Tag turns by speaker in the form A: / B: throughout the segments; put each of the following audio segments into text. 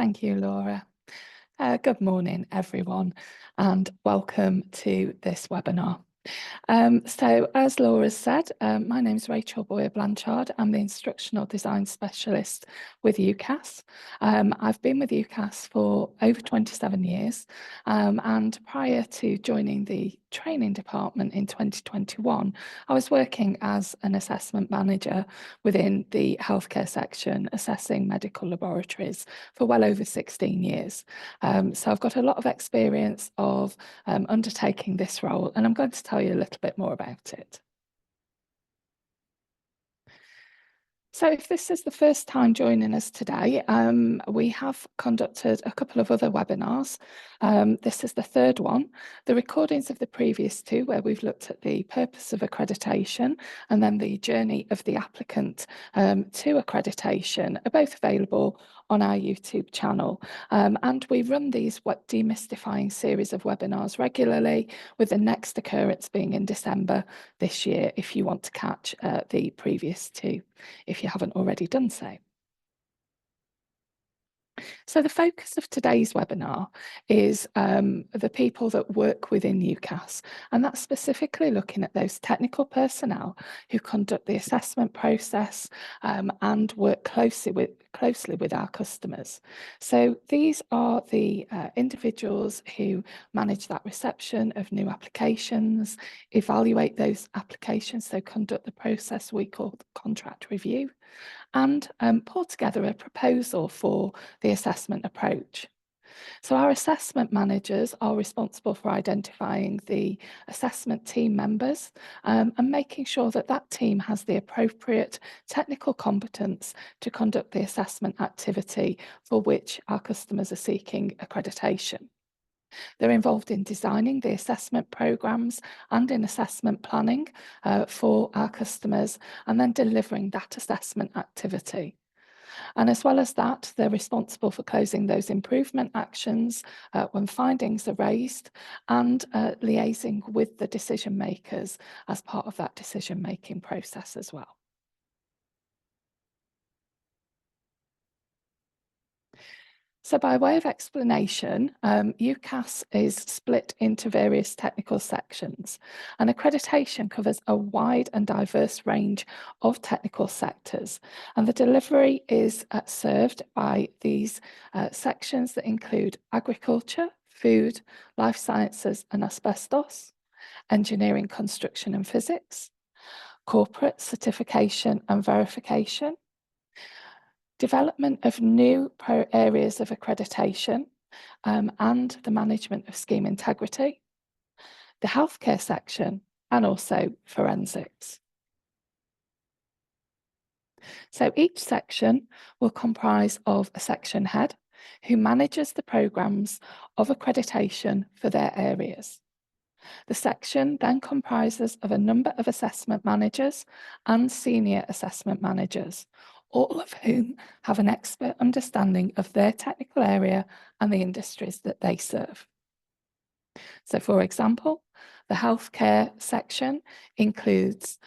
A: Thank you, Laura. Good morning, everyone, and welcome to this webinar. So as Laura said, my name is Rachel Boyer-Blanchard. I'm the Instructional Design Specialist with UKAS. I've been with UKAS for over 27 years, and prior to joining the training department in 2021, I was working as an assessment manager within the healthcare section, assessing medical laboratories for well over 16 years. So I've got a lot of experience of undertaking this role, and I'm going to tell you a little bit more about it. So if this is the first time joining us today, we have conducted a couple of other webinars. This is the third one. The recordings of the previous two, where we've looked at the purpose of accreditation and then the journey of the applicant to accreditation, are both available on our YouTube channel. And we run these demystifying series of webinars regularly, with the next occurrence being in December this year, if you want to catch the previous two, if you haven't already done so. So the focus of today's webinar is the people that work within UKAS, and that's specifically looking at those technical personnel who conduct the assessment process and work closely with our customers. So these are the individuals who manage that reception of new applications, evaluate those applications, so conduct the process we call contract review, and pull together a proposal for the assessment approach. So our assessment managers are responsible for identifying the assessment team members and making sure that that team has the appropriate technical competence to conduct the assessment activity for which our customers are seeking accreditation. They're involved in designing the assessment programs and in assessment planning for our customers, and then delivering that assessment activity. And as well as that, they're responsible for closing those improvement actions when findings are raised, and liaising with the decision makers as part of that decision-making process as well. So by way of explanation, UKAS is split into various technical sections, and accreditation covers a wide and diverse range of technical sectors, and the delivery is served by these sections that include agriculture, food, life sciences and asbestos, engineering, construction and physics, corporate certification and verification, development of new areas of accreditation and the management of scheme integrity, the healthcare section, and also forensics. So each section will comprise of a section head who manages the programs of accreditation for their areas. The section then comprises of a number of assessment managers and senior assessment managers, all of whom have an expert understanding of their technical area and the industries that they serve. So, for example, the healthcare section includes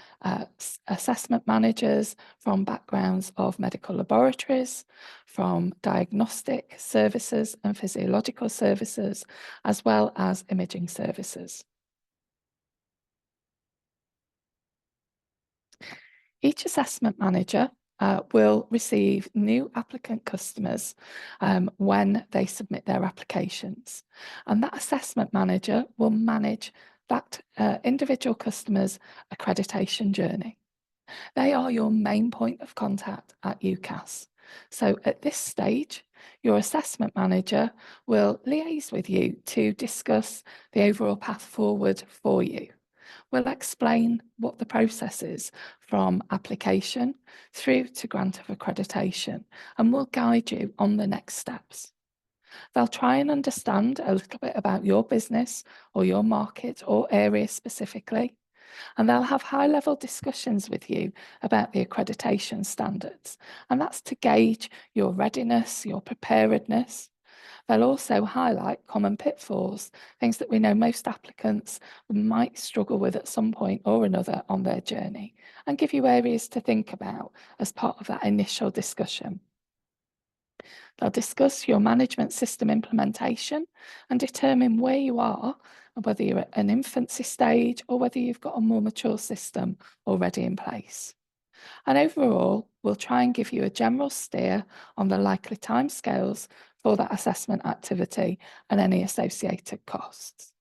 A: assessment managers from backgrounds of medical laboratories, from diagnostic services and physiological services, as well as imaging services. Each assessment manager will receive new applicant customers when they submit their applications. And that assessment manager will manage that individual customer's accreditation journey. They are your main point of contact at UKAS. So at this stage, your assessment manager will liaise with you to discuss the overall path forward for you. We'll explain what the process is from application through to grant of accreditation, and we'll guide you on the next steps. They'll try and understand a little bit about your business or your market or area specifically, and they'll have high-level discussions with you about the accreditation standards, and that's to gauge your readiness, your preparedness. They'll also highlight common pitfalls, things that we know most applicants might struggle with at some point or another on their journey, and give you areas to think about as part of that initial discussion. They'll discuss your management system implementation and determine where you are and whether you're at an infancy stage or whether you've got a more mature system already in place. And overall, we'll try and give you a general steer on the likely timescales for that assessment activity and any associated costs.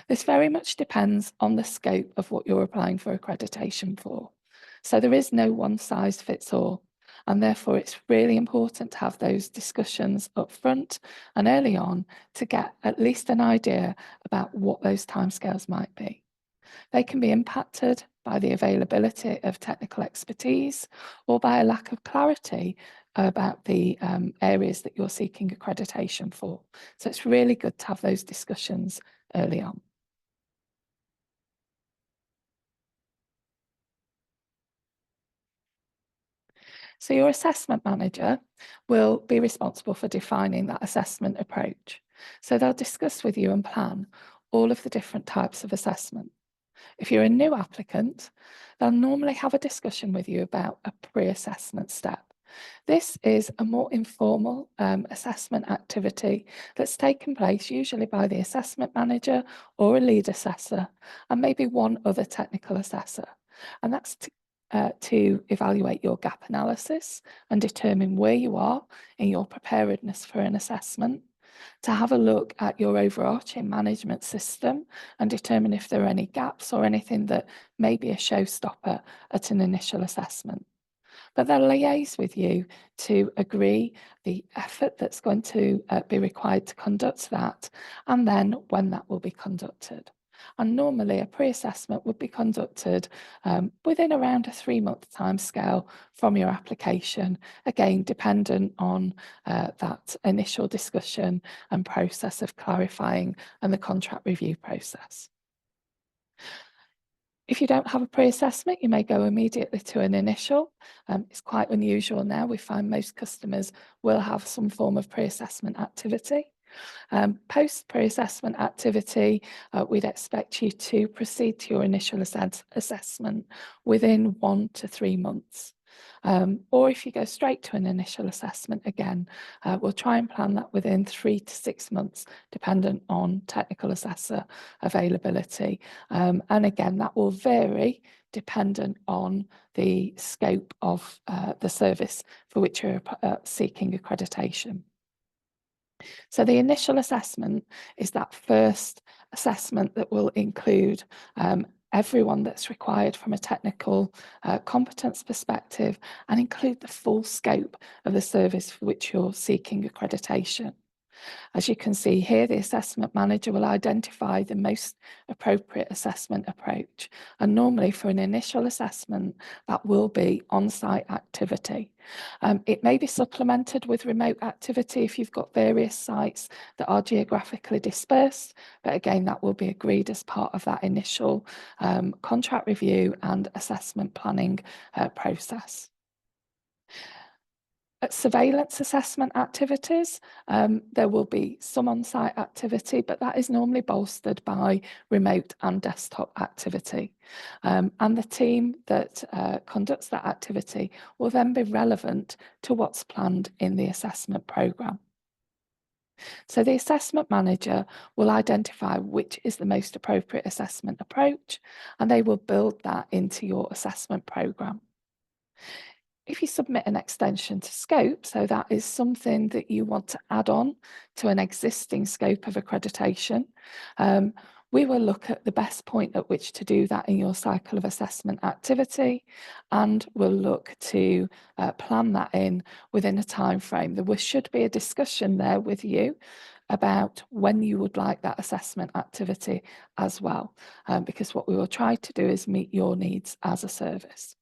A: This very much depends on the scope of what you're applying for accreditation for. So there is no one size fits all, and therefore it's really important to have those discussions up front and early on to get at least an idea about what those timescales might be. They can be impacted by the availability of technical expertise or by a lack of clarity about the areas that you're seeking accreditation for. So it's really good to have those discussions early on. So your assessment manager will be responsible for defining that assessment approach. So they'll discuss with you and plan all of the different types of assessment. If you're a new applicant, they'll normally have a discussion with you about a pre-assessment step. This is a more informal assessment activity that's taken place usually by the assessment manager or a lead assessor and maybe one other technical assessor. And that's to evaluate your gap analysis and determine where you are in your preparedness for an assessment, to have a look at your overarching management system and determine if there are any gaps or anything that may be a showstopper at an initial assessment. But they'll liaise with you to agree the effort that's going to be required to conduct that, and then when that will be conducted. And normally a pre-assessment would be conducted within around a 3-month timescale from your application, again, dependent on that initial discussion and process of clarifying and the contract review process. If you don't have a pre-assessment, you may go immediately to an initial. It's quite unusual now. We find most customers will have some form of pre-assessment activity. Post pre-assessment activity, we'd expect you to proceed to your initial assessment within 1 to 3 months. Or if you go straight to an initial assessment, again, we'll try and plan that within 3 to 6 months, dependent on technical assessor availability. And again, that will vary dependent on the scope of the service for which you're seeking accreditation. So the initial assessment is that first assessment that will include everyone that's required from a technical competence perspective and include the full scope of the service for which you're seeking accreditation. As you can see here, the assessment manager will identify the most appropriate assessment approach. And normally for an initial assessment, that will be on-site activity. It may be supplemented with remote activity if you've got various sites that are geographically dispersed. But again, that will be agreed as part of that initial contract review and assessment planning process. At surveillance assessment activities, there will be some on-site activity, but that is normally bolstered by remote and desktop activity. And the team that conducts that activity will then be relevant to what's planned in the assessment programme. So the assessment manager will identify which is the most appropriate assessment approach, and they will build that into your assessment programme. If you submit an extension to scope, so that is something that you want to add on to an existing scope of accreditation, we will look at the best point at which to do that in your cycle of assessment activity, and we'll look to plan that in within a time frame. There should be a discussion there with you about when you would like that assessment activity as well, because what we will try to do is meet your needs as a service.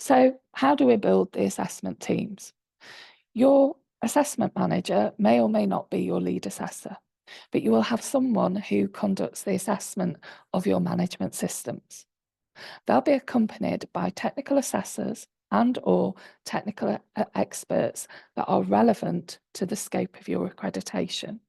A: So how do we build the assessment teams? Your assessment manager may or may not be your lead assessor, but you will have someone who conducts the assessment of your management systems. They'll be accompanied by technical assessors and/or technical experts that are relevant to the scope of your accreditation.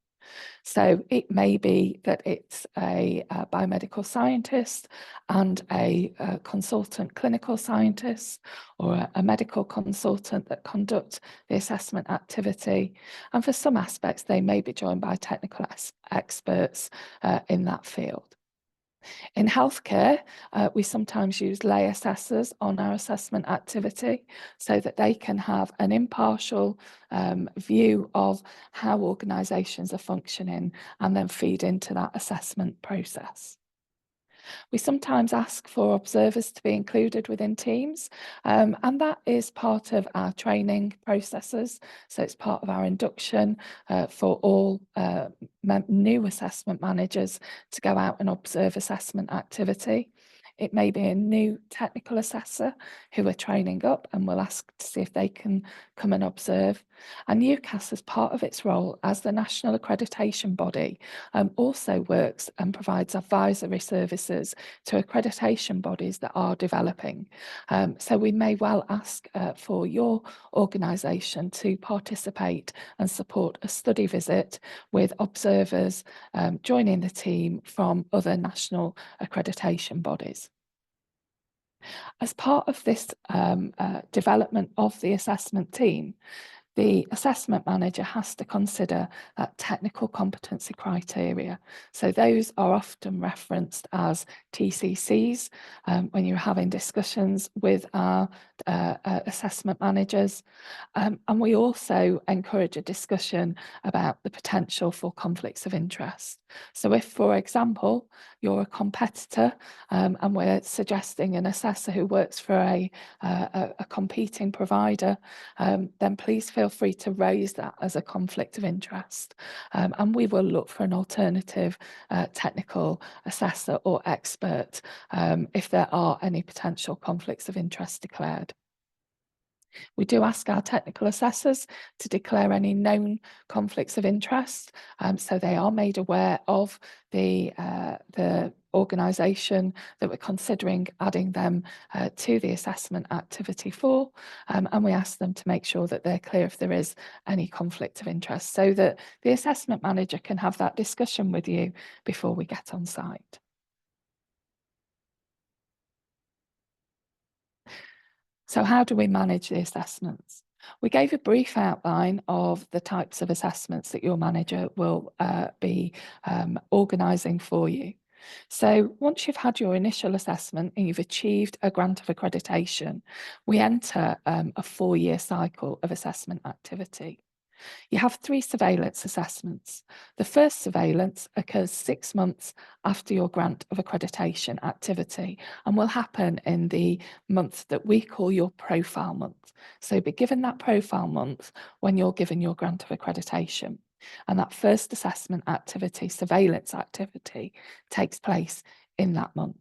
A: So it may be that it's a biomedical scientist and a consultant clinical scientist, or a medical consultant that conduct the assessment activity. And for some aspects, they may be joined by technical experts in that field. In healthcare, we sometimes use lay assessors on our assessment activity so that they can have an impartial view of how organisations are functioning and then feed into that assessment process. We sometimes ask for observers to be included within teams, and that is part of our training processes. So it's part of our induction for all new assessment managers to go out and observe assessment activity. It may be a new technical assessor who we're training up, and we'll ask to see if they can come and observe. And UKAS, as part of its role as the national accreditation body, also works and provides advisory services to accreditation bodies that are developing. So we may well ask for your organisation to participate and support a study visit with observers joining the team from other national accreditation bodies. As part of this development of the assessment team, the assessment manager has to consider technical competency criteria. So those are often referenced as TCCs when you're having discussions with our assessment managers. And we also encourage a discussion about the potential for conflicts of interest. So if, for example, you're a competitor and we're suggesting an assessor who works for a competing provider, then please feel free to raise that as a conflict of interest. And we will look for an alternative technical assessor or expert if there are any potential conflicts of interest declared. We do ask our technical assessors to declare any known conflicts of interest, so they are made aware of the organisation that we're considering adding them to the assessment activity for, and we ask them to make sure that they're clear if there is any conflict of interest, so that the assessment manager can have that discussion with you before we get on site. So how do we manage the assessments? We gave a brief outline of the types of assessments that your manager will be organising for you. So once you've had your initial assessment and you've achieved a grant of accreditation, we enter a 4-year cycle of assessment activity. You have 3 surveillance assessments. The first surveillance occurs 6 months after your grant of accreditation activity and will happen in the month that we call your profile month. So be given that profile month when you're given your grant of accreditation. And that first assessment activity, surveillance activity, takes place in that month.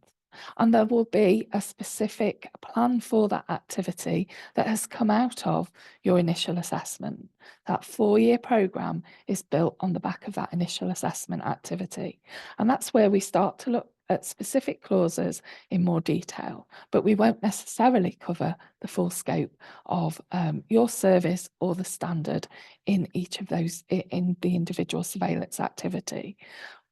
A: And there will be a specific plan for that activity that has come out of your initial assessment. That 4-year programme is built on the back of that initial assessment activity. And that's where we start to look at specific clauses in more detail, but we won't necessarily cover the full scope of your service or the standard in each of those, in the individual surveillance activity.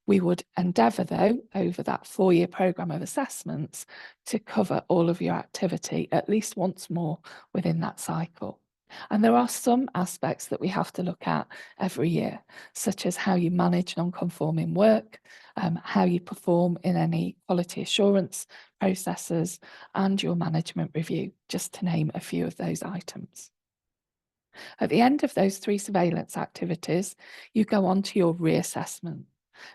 A: We would endeavour, though, over that 4-year programme of assessments, to cover all of your activity at least once more within that cycle. And there are some aspects that we have to look at every year, such as how you manage non-conforming work, how you perform in any quality assurance processes, and your management review, just to name a few of those items. At the end of those 3 surveillance activities, you go on to your reassessment.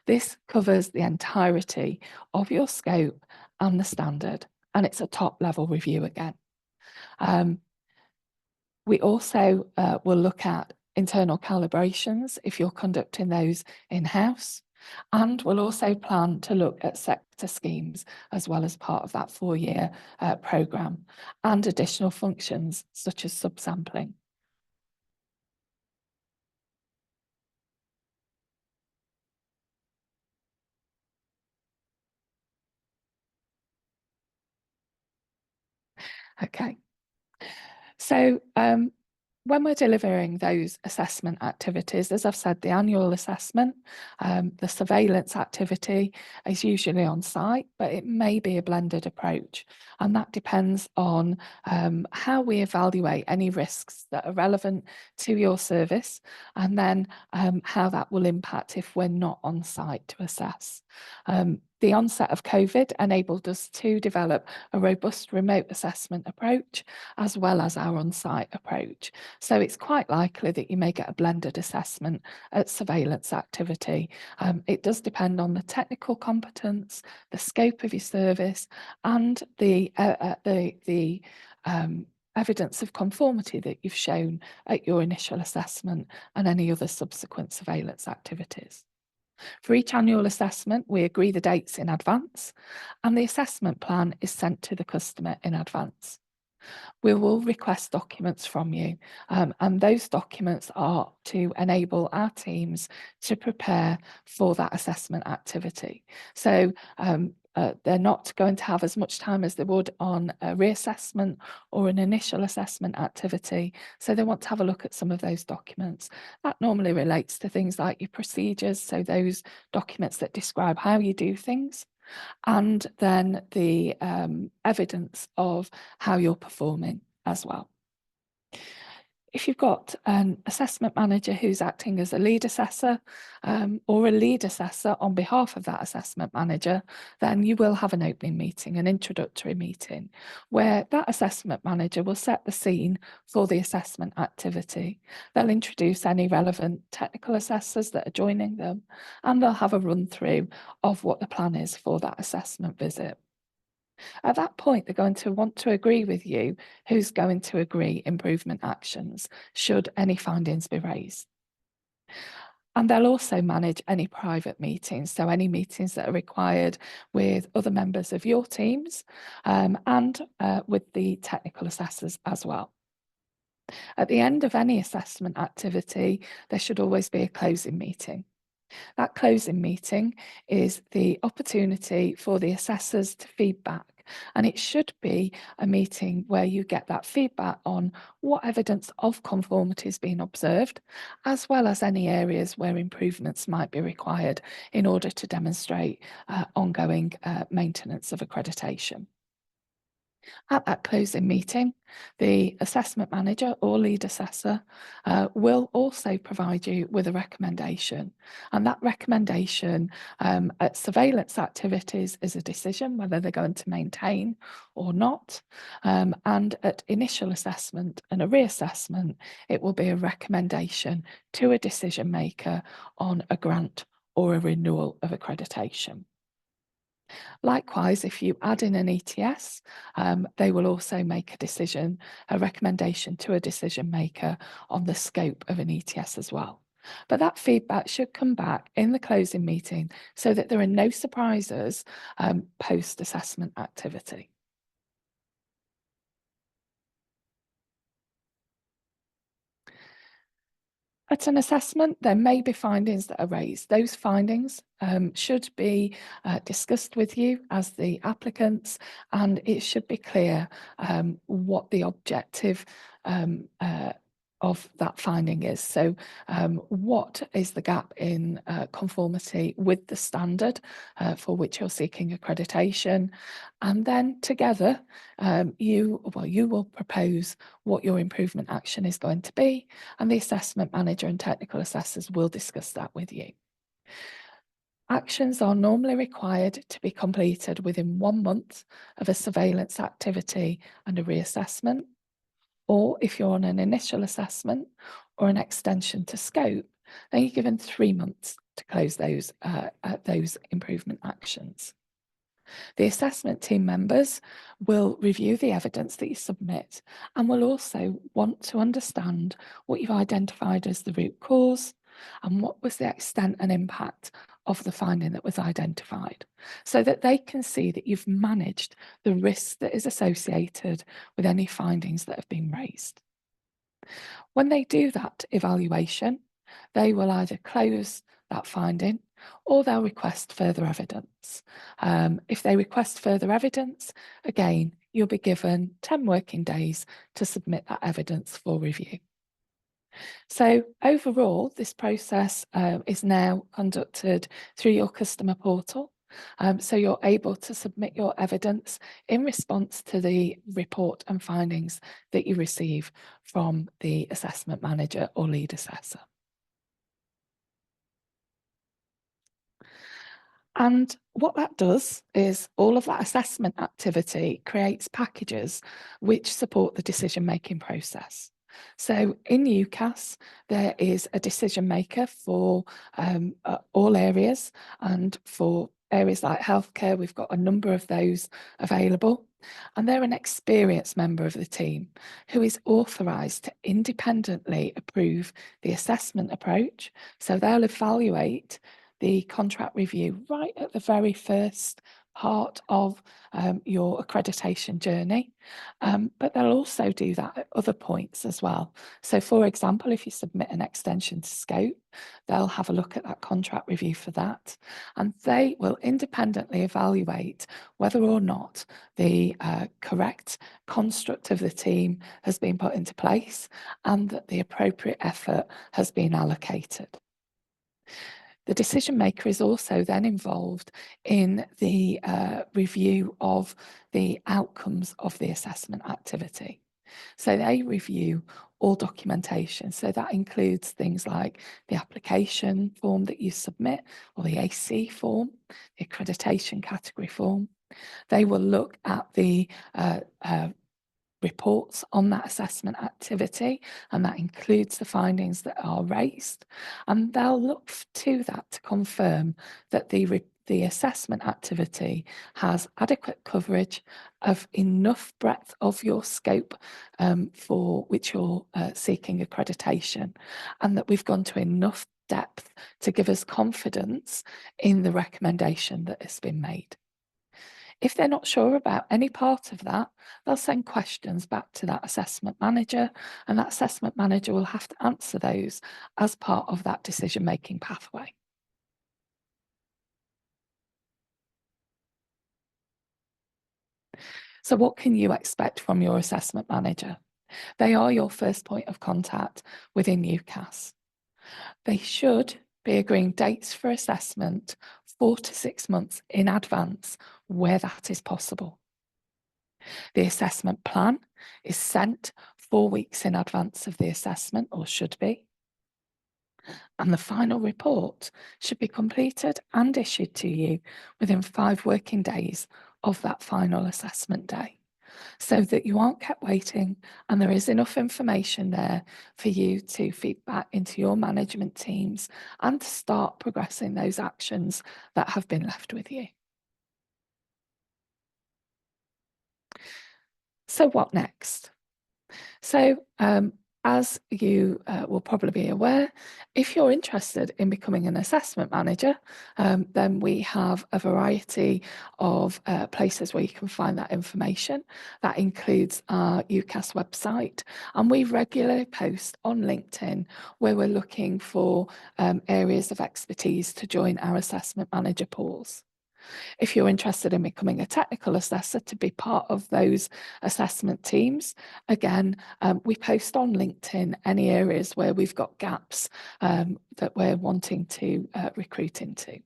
A: This covers the entirety of your scope and the standard, and it's a top-level review again. We also will look at internal calibrations if you're conducting those in-house, and we'll also plan to look at sector schemes as well as part of that 4-year programme, and additional functions such as subsampling. Okay, so When we're delivering those assessment activities, as I've said, the annual assessment, the surveillance activity is usually on site, but it may be a blended approach. And that depends on how we evaluate any risks that are relevant to your service, and then how that will impact if we're not on site to assess. The onset of COVID enabled us to develop a robust remote assessment approach, as well as our on-site approach. So it's quite likely that you may get a blended assessment at surveillance activity. It does depend on the technical competence, the scope of your service, and the evidence of conformity that you've shown at your initial assessment and any other subsequent surveillance activities. For each annual assessment, we agree the dates in advance, and the assessment plan is sent to the customer in advance. We will request documents from you, and those documents are to enable our teams to prepare for that assessment activity. So they're not going to have as much time as they would on a reassessment or an initial assessment activity. So they want to have a look at some of those documents. That normally relates to things like your procedures, so those documents that describe how you do things, and then the evidence of how you're performing as well. If you've got an assessment manager who's acting as a lead assessor or a lead assessor on behalf of that assessment manager, then you will have an opening meeting, an introductory meeting, where that assessment manager will set the scene for the assessment activity. They'll introduce any relevant technical assessors that are joining them, and they'll have a run through of what the plan is for that assessment visit. At that point, they're going to want to agree with you who's going to agree improvement actions should any findings be raised. And they'll also manage any private meetings, so any meetings that are required with other members of your teams and with the technical assessors as well. At the end of any assessment activity, there should always be a closing meeting. That closing meeting is the opportunity for the assessors to feedback, and it should be a meeting where you get that feedback on what evidence of conformity is being observed, as well as any areas where improvements might be required in order to demonstrate ongoing maintenance of accreditation. At that closing meeting, the assessment manager or lead assessor will also provide you with a recommendation. And that recommendation at surveillance activities is a decision whether they're going to maintain or not. And at initial assessment and a reassessment, it will be a recommendation to a decision maker on a grant or a renewal of accreditation. Likewise, if you add in an ETS, they will also make a recommendation to a decision maker on the scope of an ETS as well. But that feedback should come back in the closing meeting so that there are no surprises post-assessment activity. At an assessment, there may be findings that are raised. Those findings should be discussed with you as the applicants, and it should be clear what the objective of that finding is. So what is the gap in conformity with the standard for which you're seeking accreditation? And then together, you will propose what your improvement action is going to be, and the assessment manager and technical assessors will discuss that with you. Actions are normally required to be completed within 1 month of a surveillance activity and a reassessment. Or if you're on an initial assessment or an extension to scope, then you're given 3 months to close those improvement actions. The assessment team members will review the evidence that you submit and will also want to understand what you've identified as the root cause and what was the extent and impact of the finding that was identified, so that they can see that you've managed the risk that is associated with any findings that have been raised. When they do that evaluation, they will either close that finding or they'll request further evidence. If they request further evidence, again, you'll be given 10 working days to submit that evidence for review. So overall, this process is now conducted through your customer portal. So you're able to submit your evidence in response to the report and findings that you receive from the assessment manager or lead assessor. And what that does is all of that assessment activity creates packages which support the decision-making process. So in UKAS, there is a decision maker for all areas, and for areas like healthcare, we've got a number of those available. And they're an experienced member of the team who is authorised to independently approve the assessment approach. So they'll evaluate the contract review right at the very first part of your accreditation journey, but they'll also do that at other points as well. So for example, if you submit an extension to scope, they'll have a look at that contract review for that, and they will independently evaluate whether or not the correct construct of the team has been put into place and that the appropriate effort has been allocated. The decision maker is also then involved in the review of the outcomes of the assessment activity. So they review all documentation. So that includes things like the application form that you submit, or the AC form, the accreditation category form. They will look at the reports on that assessment activity, and that includes the findings that are raised, and they'll look to that to confirm that the assessment activity has adequate coverage of enough breadth of your scope for which you're seeking accreditation, and that we've gone to enough depth to give us confidence in the recommendation that has been made. If they're not sure about any part of that, they'll send questions back to that assessment manager, and that assessment manager will have to answer those as part of that decision-making pathway. So what can you expect from your assessment manager? They are your first point of contact within UKAS. They should be agreeing dates for assessment 4 to 6 months in advance where that is possible. The assessment plan is sent 4 weeks in advance of the assessment, or should be. And the final report should be completed and issued to you within 5 working days of that final assessment day, so that you aren't kept waiting and there is enough information there for you to feed back into your management teams and to start progressing those actions that have been left with you. So what next? So as you will probably be aware, if you're interested in becoming an assessment manager, then we have a variety of places where you can find that information. That includes our UKAS website, and we regularly post on LinkedIn where we're looking for areas of expertise to join our assessment manager pools. If you're interested in becoming a technical assessor to be part of those assessment teams, again, we post on LinkedIn any areas where we've got gaps that we're wanting to recruit into.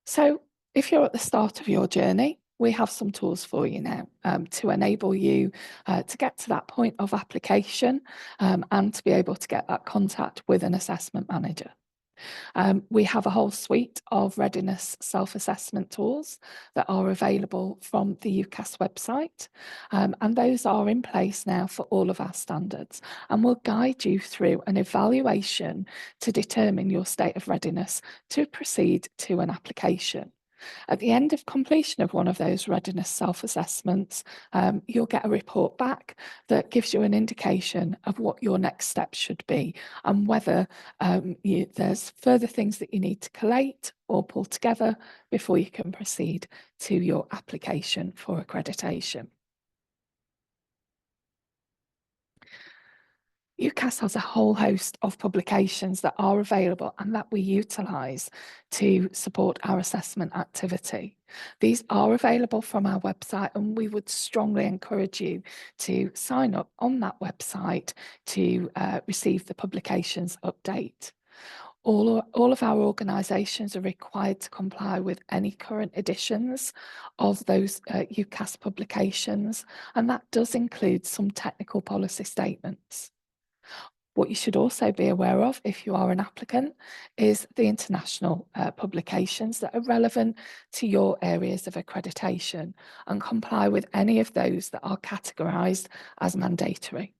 A: So if you're at the start of your journey, we have some tools for you now to enable you to get to that point of application and to be able to get that contact with an assessment manager. We have a whole suite of readiness self-assessment tools that are available from the UKAS website, and those are in place now for all of our standards, and will guide you through an evaluation to determine your state of readiness to proceed to an application. At the end of completion of one of those readiness self-assessments, you'll get a report back that gives you an indication of what your next steps should be, and whether there's further things that you need to collate or pull together before you can proceed to your application for accreditation. UKAS has a whole host of publications that are available and that we utilise to support our assessment activity. These are available from our website, and we would strongly encourage you to sign up on that website to receive the publications update. All of our organisations are required to comply with any current editions of those UKAS publications, and that does include some technical policy statements. What you should also be aware of if you are an applicant is the international publications that are relevant to your areas of accreditation and comply with any of those that are categorised as mandatory.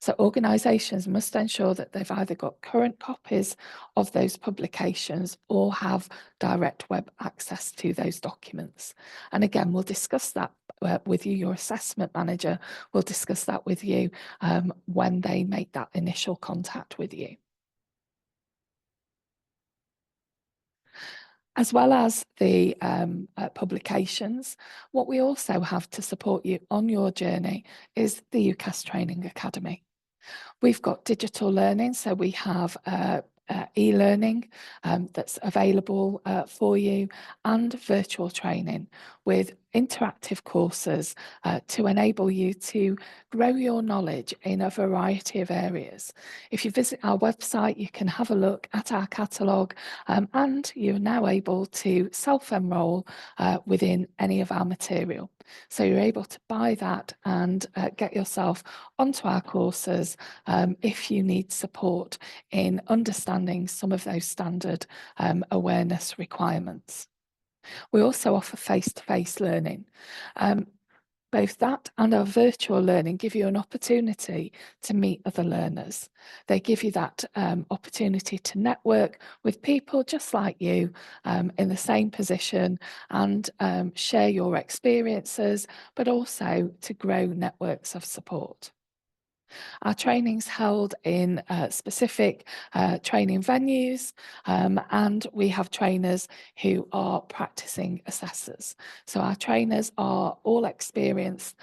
A: So organisations must ensure that they've either got current copies of those publications or have direct web access to those documents. And again, we'll discuss that with you. Your assessment manager will discuss that with you when they make that initial contact with you. As well as the publications, what we also have to support you on your journey is the UKAS Training Academy. We've got digital learning, so we have e-learning that's available for you, and virtual training with interactive courses to enable you to grow your knowledge in a variety of areas. If you visit our website, you can have a look at our catalogue, and you're now able to self-enrol within any of our material. So you're able to buy that and get yourself onto our courses if you need support in understanding some of those standard awareness requirements. We also offer face-to-face learning. Both that and our virtual learning give you an opportunity to meet other learners. They give you that opportunity to network with people just like you in the same position and share your experiences, but also to grow networks of support. Our training's held in specific training venues, and we have trainers who are practicing assessors. So our trainers are all experienced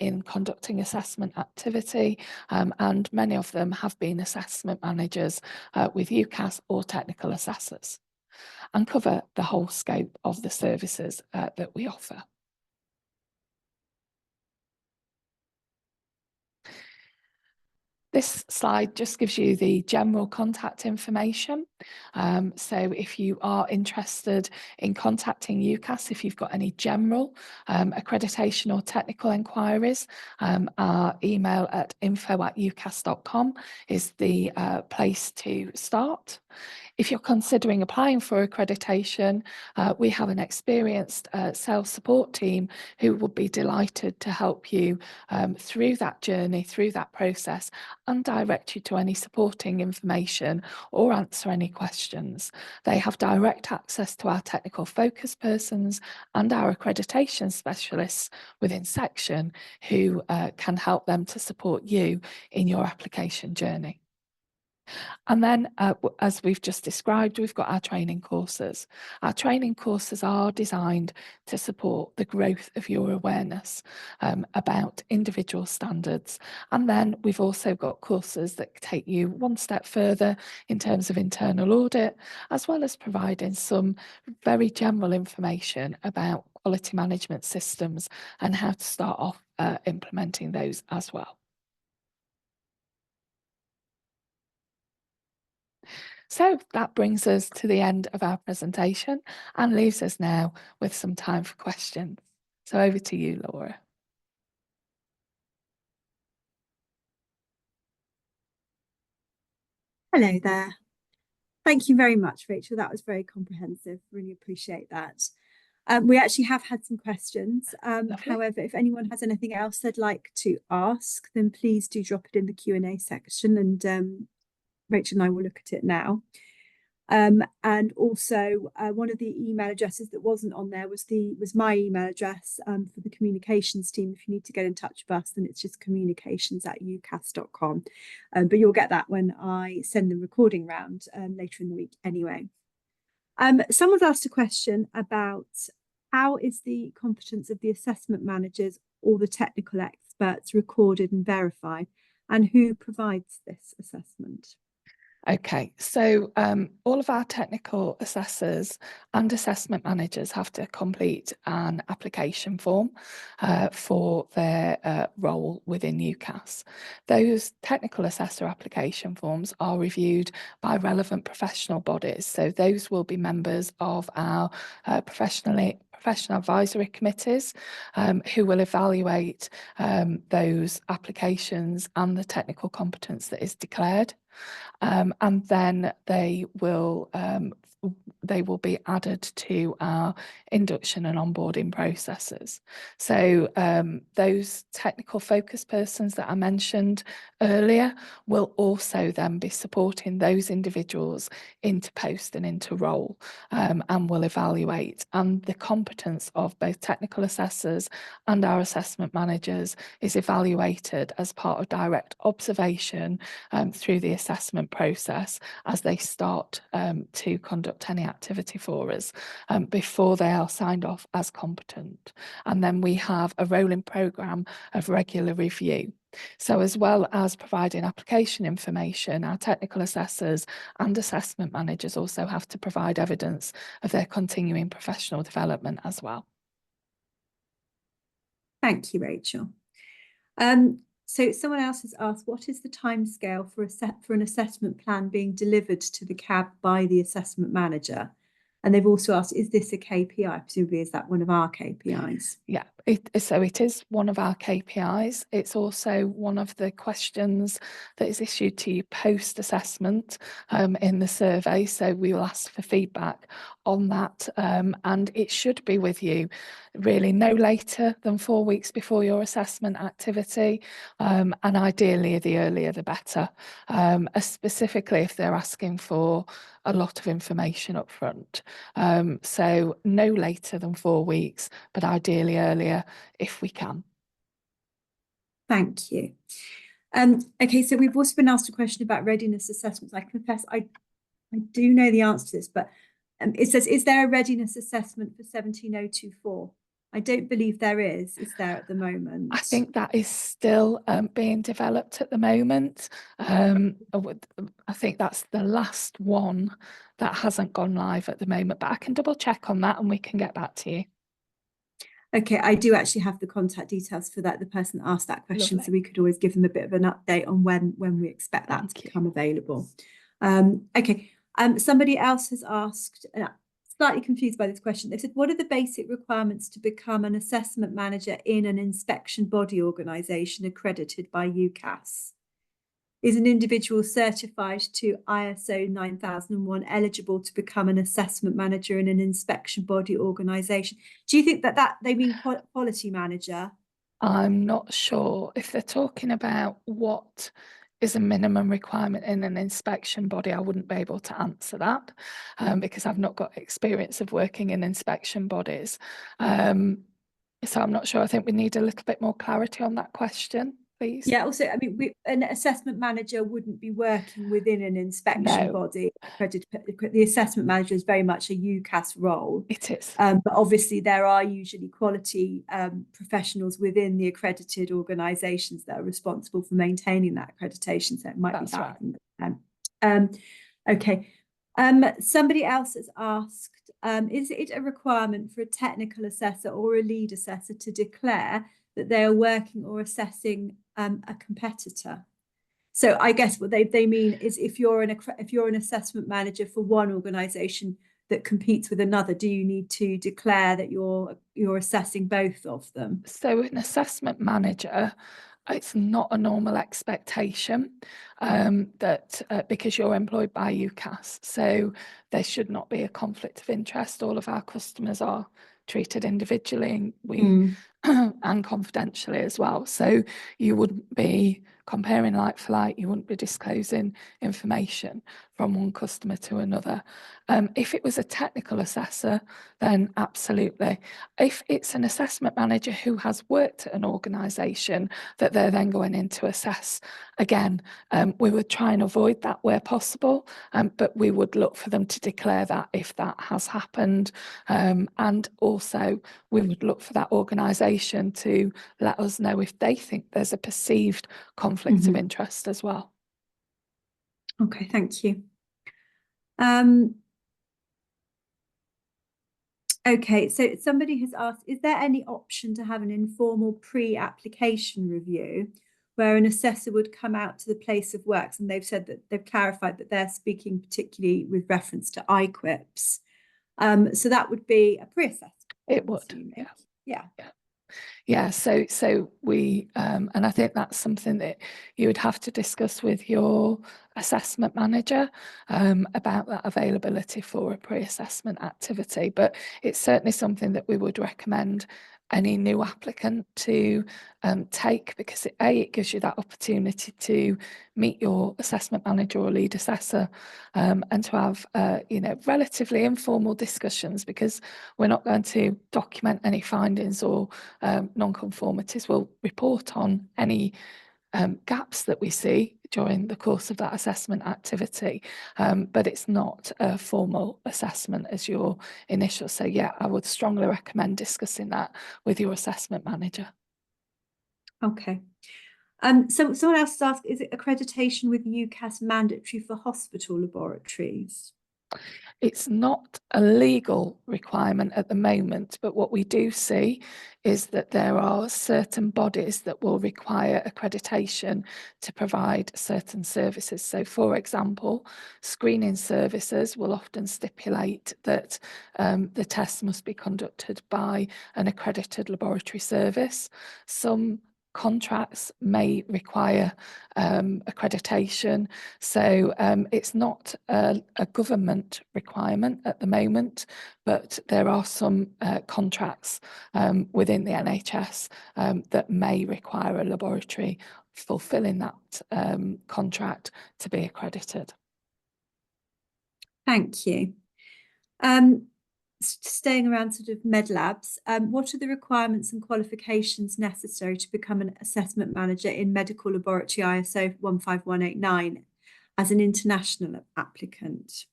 A: in conducting assessment activity, and many of them have been assessment managers with UKAS or technical assessors, and cover the whole scope of the services that we offer. This slide just gives you the general contact information. So if you are interested in contacting UKAS, if you've got any general accreditation or technical enquiries, our email at info@ukas.com is the place to start. If you're considering applying for accreditation, we have an experienced sales support team who will be delighted to help you through that journey, through that process, and direct you to any supporting information or answer any questions. They have direct access to our technical focus persons and our accreditation specialists within section who can help them to support you in your application journey. And then, as we've just described, we've got our training courses. Our training courses are designed to support the growth of your awareness about individual standards. And then we've also got courses that take you one step further in terms of internal audit, as well as providing some very general information about quality management systems and how to start off implementing those as well. So that brings us to the end of our presentation and leaves us now with some time for questions. So over to you, Laura.
B: Hello there. Thank you very much, Rachel. That was very comprehensive. Really appreciate that. We actually have had some questions. However, if anyone has anything else they'd like to ask, then please do drop it in the Q&A section, and Rachel and I will look at it now. And also one of the email addresses that wasn't on there was my email address for the communications team. If you need to get in touch with us, then it's just communications@ukas.com. But you'll get that when I send the recording round later in the week anyway. Someone's asked a question about how is the competence of the assessment managers or the technical experts recorded and verified? and who provides this assessment?
A: Okay, so all of our technical assessors and assessment managers have to complete an application form for their role within UKAS. Those technical assessor application forms are reviewed by relevant professional bodies. So those will be members of our professional advisory committees who will evaluate those applications and the technical competence that is declared. And then they will be added to our induction and onboarding processes. So those technical focus persons that I mentioned earlier will also then be supporting those individuals into post and into role, and will evaluate. And the competence of both technical assessors and our assessment managers is evaluated as part of direct observation through the assessment process as they start to conduct any activity for us before they are signed off as competent. And then we have a rolling programme of regular review. So as well as providing application information, our technical assessors and assessment managers also have to provide evidence of their continuing professional development as well.
B: Thank you, Rachel. So someone else has asked, what is the timescale for an assessment plan being delivered to the CAB by the assessment manager? And they've also asked, is this a KPI? Presumably, is that one of our KPIs?
A: Yeah, so it is one of our KPIs. It's also one of the questions that is issued to you post-assessment in the survey. So we will ask for feedback on that, and it should be with you really no later than 4 weeks before your assessment activity, and ideally the earlier the better, specifically if they're asking for a lot of information up front. So no later than 4 weeks, but ideally earlier if we can.
B: Thank you. Okay, so we've also been asked a question about readiness assessments. I confess I do know the answer to this, but it says, is there a readiness assessment for 17024? I don't believe there is there at the moment?
A: I think that is still being developed at the moment. I think that's the last one that hasn't gone live at the moment, but I can double check on that and we can get back to you.
B: Okay, I do actually have the contact details for that, the person that asked that question. Lovely. So we could always give them a bit of an update on when we expect that to become available. Okay, somebody else has asked, slightly confused by this question. They said, what are the basic requirements to become an assessment manager in an inspection body organisation accredited by UKAS? Is an individual certified to ISO 9001 eligible to become an assessment manager in an inspection body organisation? Do you think that they mean quality manager?
A: I'm not sure. If they're talking about what is a minimum requirement in an inspection body, I wouldn't be able to answer that because I've not got experience of working in inspection bodies. So I'm not sure. I think we need a little bit more clarity on that question, please.
B: Yeah, also, I mean, an assessment manager wouldn't be working within an inspection body. The assessment manager is very much a UKAS role.
A: It is.
B: But obviously there are usually quality professionals within the accredited organisations that are responsible for maintaining that accreditation. So it might be that. Right. Okay. Somebody else has asked, is it a requirement for a technical assessor or a lead assessor to declare that they are working or assessing a competitor? So I guess what they mean is if you're an assessment manager for one organisation that competes with another, do you need to declare that you're assessing both of them? So
A: an assessment manager, it's not a normal expectation that because you're employed by UKAS, so there should not be a conflict of interest. All of our customers are treated individually and confidentially as well. So you wouldn't be comparing like for like, you wouldn't be disclosing information from one customer to another. If it was a technical assessor, then absolutely. If it's an assessment manager who has worked at an organisation that they're then going in to assess, again, we would try and avoid that where possible, but we would look for them to declare that if that has happened. And also we would look for that organisation to let us know if they think there's a perceived conflict conflicts of interest as well.
B: Okay, thank you. Okay, so somebody has asked, is there any option to have an informal pre-application review where an assessor would come out to the place of works? And they've said that they've clarified that they're speaking particularly with reference to IQIPs. So that would be a pre-assessment.
A: It would,
B: yeah.
A: Yeah, so we, and I think that's something that you would have to discuss with your assessment manager about that availability for a pre-assessment activity. But it's certainly something that we would recommend any new applicant to take, because it gives you that opportunity to meet your assessment manager or lead assessor and to have relatively informal discussions, because we're not going to document any findings or non-conformities. We'll report on any gaps that we see during the course of that assessment activity, but it's not a formal assessment as your initial. So yeah, I would strongly recommend discussing that with your assessment manager.
B: Okay. So someone else has asked, is it accreditation with UKAS mandatory for hospital laboratories?
A: It's not a legal requirement at the moment, but what we do see is that there are certain bodies that will require accreditation to provide certain services. So, for example, screening services will often stipulate that the tests must be conducted by an accredited laboratory service. Some contracts may require accreditation. So it's not a government requirement at the moment, but there are some contracts within the NHS that may require a laboratory fulfilling that contract to be accredited.
B: Thank you. Staying around sort of med labs, what are the requirements and qualifications necessary to become an assessment manager in medical laboratory ISO 15189 as an international applicant?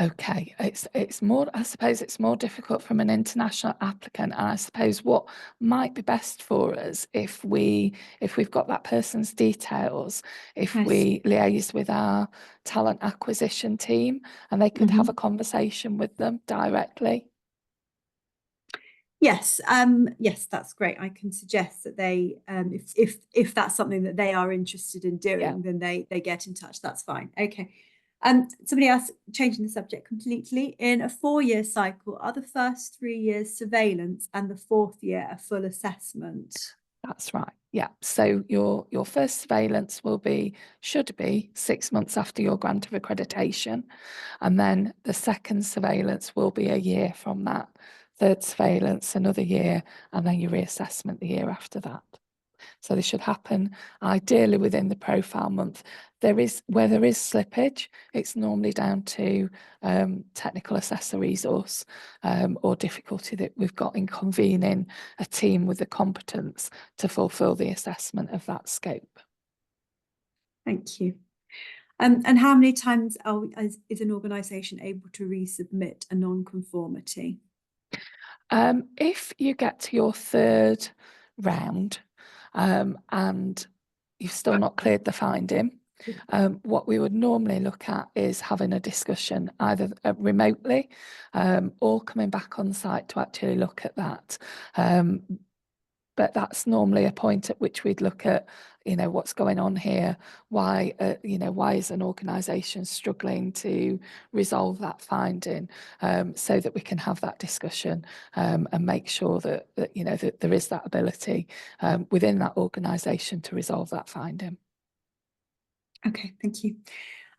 A: Okay, it's more, I suppose it's more difficult from an international applicant, and I suppose what might be best for us if we've got that person's details, if we liaise with our talent acquisition team and they could have a conversation with them directly.
B: Yes, yes, that's great. I can suggest that they, if that's something that they are interested in doing, then they get in touch. That's fine. Okay. Somebody else, changing the subject completely. In a 4-year cycle, are the first 3 years surveillance and the 4th year a full assessment?
A: That's right. Yeah. So your first surveillance should be 6 months after your grant of accreditation, and then the second surveillance will be a year from that. Third surveillance another year, and then your reassessment the year after that. So they should happen ideally within the profile month. Where there is slippage, it's normally down to technical assessor resource or difficulty that we've got in convening a team with the competence to fulfil the assessment of that scope.
B: Thank you. And how many times is an organisation able to resubmit a non-conformity?
A: If you get to your 3rd round and you've still not cleared the finding, what we would normally look at is having a discussion either remotely or coming back on site to actually look at that. But that's normally a point at which we'd look at, what's going on here, why is an organisation struggling to resolve that finding, so that we can have that discussion and make sure that there is that ability within that organisation to resolve that finding.
B: Okay, thank you.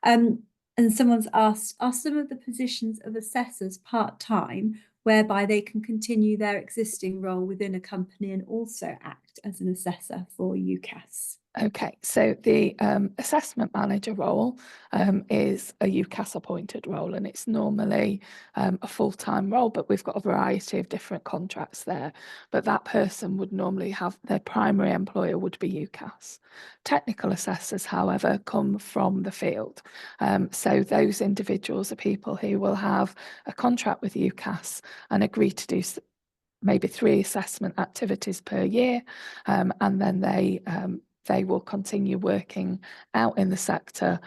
B: And someone's asked, are some of the positions of assessors part-time, whereby they can continue their existing role within a company and also act as an assessor for UKAS?
A: Okay, so the assessment manager role is a UKAS appointed role, and it's normally a full-time role, but we've got a variety of different contracts there. But that person would normally have, their primary employer would be UKAS. Technical assessors, however, come from the field. So those individuals are people who will have a contract with UKAS and agree to do maybe 3 assessment activities per year, and then they will continue working out in the sector,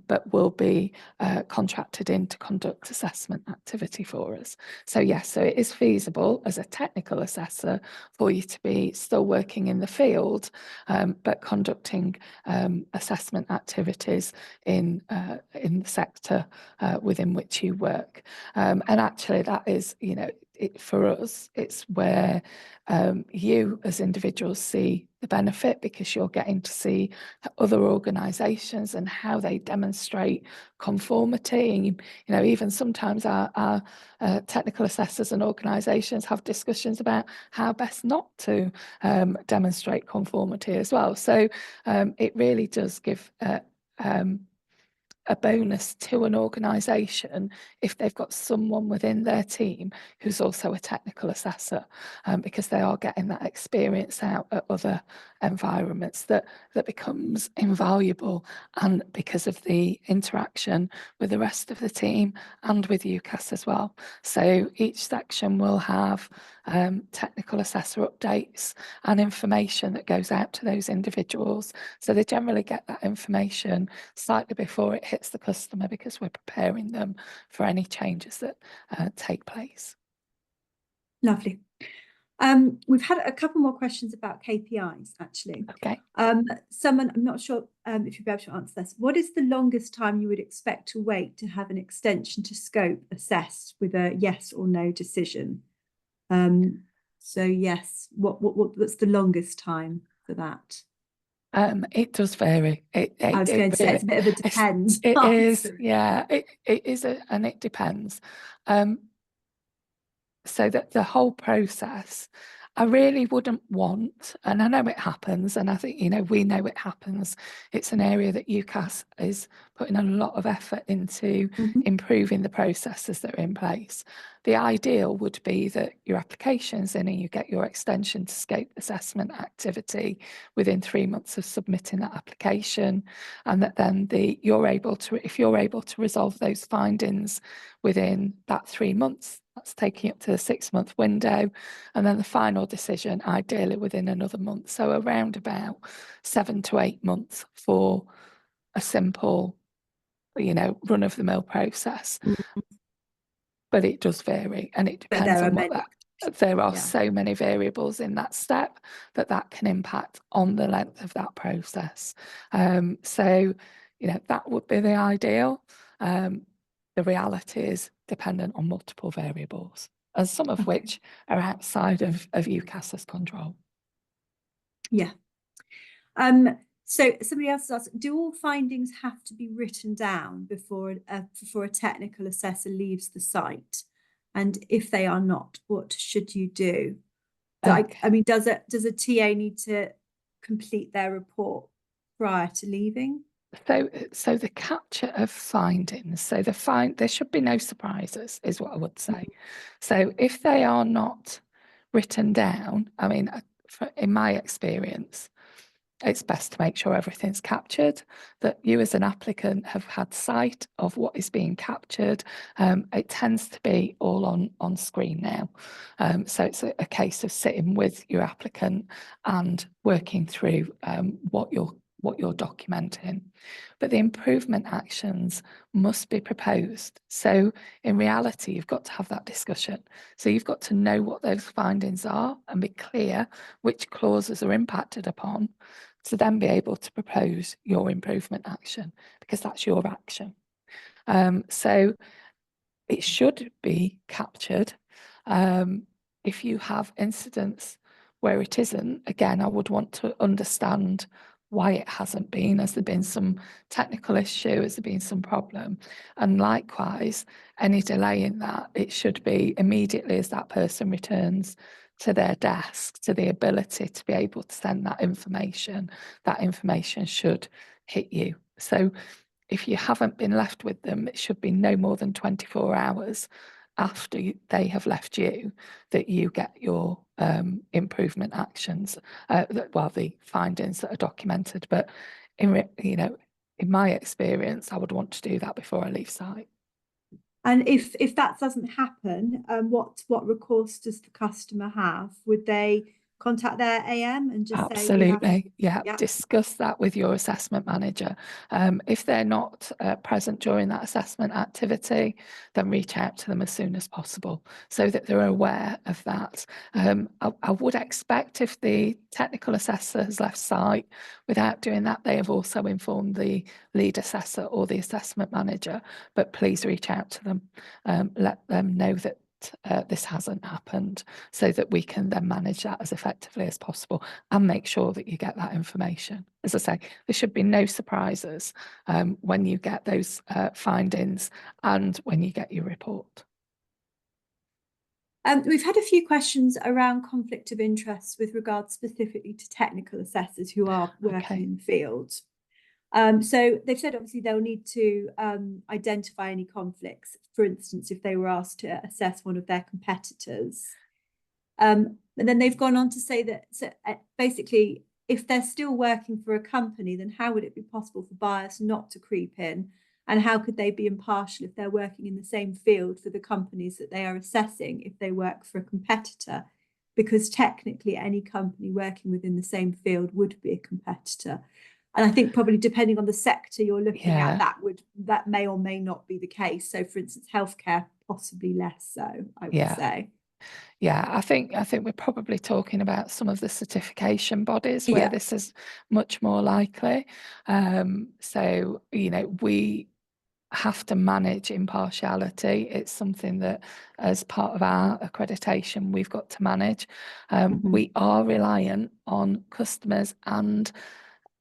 A: but will be contracted in to conduct assessment activity for us. So yes, so it is feasible as a technical assessor for you to be still working in the field, but conducting assessment activities in the sector within which you work. And actually that is, you know, for us, it's where you as individuals see the benefit, because you're getting to see other organisations and how they demonstrate conformity. And you know, even sometimes our technical assessors and organisations have discussions about how best not to demonstrate conformity as well. So it really does give a bonus to an organisation if they've got someone within their team who's also a technical assessor, because they are getting that experience out at other environments that becomes invaluable, and because of the interaction with the rest of the team and with UKAS as well. So each section will have technical assessor updates and information that goes out to those individuals. So they generally get that information slightly before it hits the customer, because we're preparing them for any changes that take place.
B: Lovely. We've had a couple more questions about KPIs, actually.
A: Okay.
B: Someone, I'm not sure if you'll be able to answer this. What is the longest time you would expect to wait to have an extension to scope assessed with a yes or no decision? So yes, what's the longest time for that?
A: It does vary.
B: I was going to say it's a bit of a depends.
A: It is, yeah. It is, and it depends. So that the whole process, I really wouldn't want, and I know it happens, and I think, you know, we know it happens. It's an area that UKAS is putting a lot of effort into improving the processes that are in place. The ideal would be that your application's in and you get your extension to scope assessment activity within 3 months of submitting that application, and that then you're able to, if you're able to resolve those findings within that 3 months, that's taking up to the 6-month window, and then the final decision ideally within another month. So around about 7 to 8 months for a simple, you know, run-of-the-mill process. But it does vary, and it depends on what there are so many variables in that step that can impact on the length of that process. So, you know, that would be the ideal. The reality is dependent on multiple variables, and some of which are outside of UKAS's control.
B: Yeah. So somebody else has asked, do all findings have to be written down before a technical assessor leaves the site? And if they are not, what should you do? Okay. I mean, does a TA need to complete their report prior to leaving?
A: So the capture of findings, so there should be no surprises, is what I would say. So if they are not written down, I mean, in my experience, it's best to make sure everything's captured, that you as an applicant have had sight of what is being captured. It tends to be all on screen now. So it's a case of sitting with your applicant and working through what you're documenting. But the improvement actions must be proposed. So in reality, you've got to have that discussion. So you've got to know what those findings are and be clear which clauses are impacted upon, to then be able to propose your improvement action, because that's your action. So it should be captured. If you have incidents where it isn't, again, I would want to understand why it hasn't been. Has there been some technical issue? Has there been some problem? And likewise, any delay in that, it should be immediately as that person returns to their desk, to the ability to be able to send that information should hit you. So if you haven't been left with them, it should be no more than 24 hours after they have left you that you get your improvement actions, the findings that are documented. But in my experience, I would want to do that before I leave site.
B: And if that doesn't happen, what recourse does the customer have? Would they contact their AM and just say we have?
A: Absolutely. Yeah.
B: Yeah.
A: Discuss that with your assessment manager. If they're not present during that assessment activity, then reach out to them as soon as possible so that they're aware of that. I would expect if the technical assessor has left site without doing that, they have also informed the lead assessor or the assessment manager, but please reach out to them. Let them know that this hasn't happened so that we can then manage that as effectively as possible and make sure that you get that information. As I say, there should be no surprises when you get those findings and when you get your report.
B: We've had a few questions around conflict of interest with regard specifically to technical assessors who are working in the field. So they've said obviously they'll need to identify any conflicts, for instance, if they were asked to assess one of their competitors. And then they've gone on to say that basically, if they're still working for a company, then how would it be possible for bias not to creep in? And how could they be impartial if they're working in the same field for the companies that they are assessing if they work for a competitor? Because technically any company working within the same field would be a competitor. And I think probably depending on the sector you're looking at, that may or may not be the case. So for instance, healthcare, possibly less so, I would say.
A: Yeah, I think we're probably talking about some of the certification bodies where this is much more likely. So, you know, we have to manage impartiality. It's something that as part of our accreditation, we've got to manage. We are reliant on customers and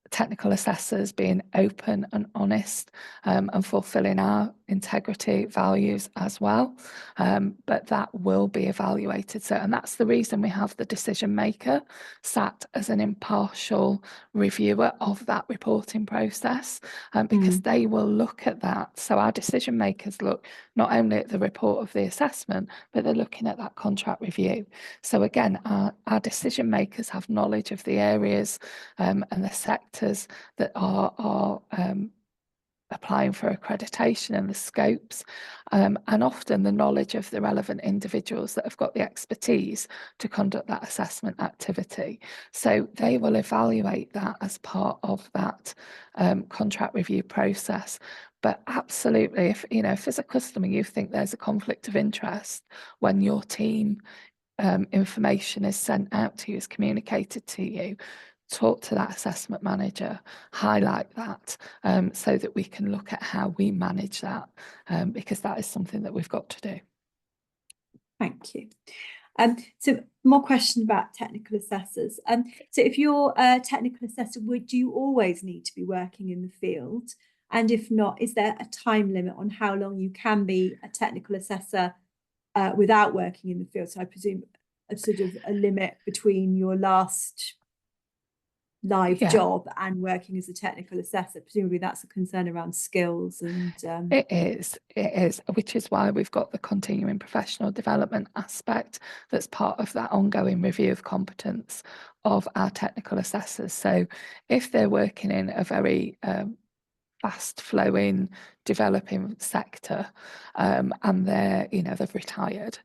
A: technical assessors being open and honest and fulfilling our integrity values as well. But that will be evaluated. So, and that's the reason we have the decision maker sat as an impartial reviewer of that reporting process, because they will look at that. So our decision makers look not only at the report of the assessment, but they're looking at that contract review. So again, our decision makers have knowledge of the areas and the sectors that are applying for accreditation and the scopes, and often the knowledge of the relevant individuals that have got the expertise to conduct that assessment activity. So they will evaluate that as part of that contract review process. But absolutely, if as a customer you think there's a conflict of interest when your team information is sent out to you, is communicated to you, talk to that assessment manager, highlight that, so that we can look at how we manage that, because that is something that we've got to do.
B: Thank you. So more questions about technical assessors. So if you're a technical assessor, would you always need to be working in the field? And if not, is there a time limit on how long you can be a technical assessor without working in the field? So I presume a sort of a limit between your last live job and working as a technical assessor. Presumably that's a concern around skills and
A: it is, which is why we've got the continuing professional development aspect that's part of that ongoing review of competence of our technical assessors. So if they're working in a very fast flowing developing sector, and they've retired,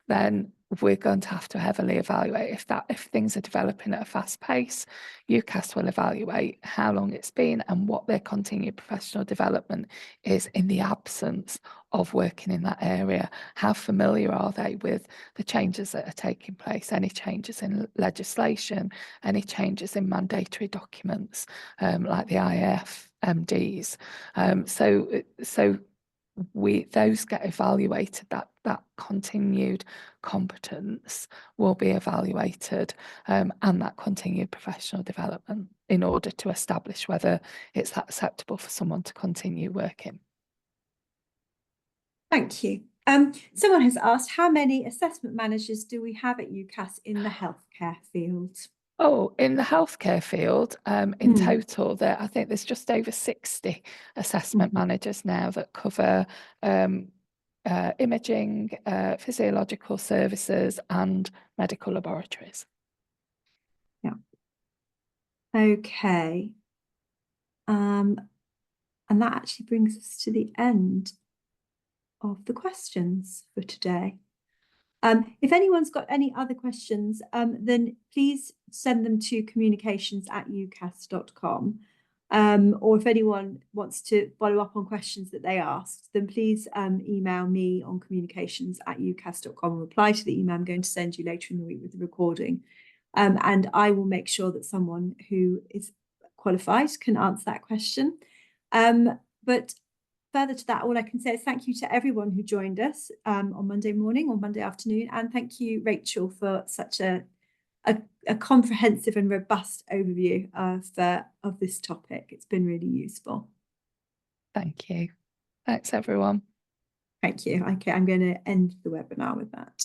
A: then we're going to have to heavily evaluate if things are developing at a fast pace. UKAS will evaluate how long it's been and what their continued professional development is in the absence of working in that area. How familiar are they with the changes that are taking place, any changes in legislation, any changes in mandatory documents like the IFMDs. So those get evaluated, that continued competence will be evaluated, and that continued professional development, in order to establish whether it's acceptable for someone to continue working.
B: Thank you. Someone has asked, how many assessment managers do we have at UKAS in the healthcare field?
A: Oh, in the healthcare field, in total, I think there's just over 60 assessment managers now that cover imaging, physiological services and medical laboratories.
B: Yeah. Okay. And that actually brings us to the end of the questions for today. If anyone's got any other questions, then please send them to communications@ukas.com. Or if anyone wants to follow up on questions that they asked, then please email me on communications@ukas.com and reply to the email I'm going to send you later in the week with the recording. And I will make sure that someone who is qualified can answer that question. But further to that, all I can say is thank you to everyone who joined us on Monday morning or Monday afternoon. And thank you, Rachel, for such a comprehensive and robust overview of this topic. It's been really useful.
A: Thank you. Thanks, everyone.
B: Thank you. Okay, I'm going to end the webinar with that.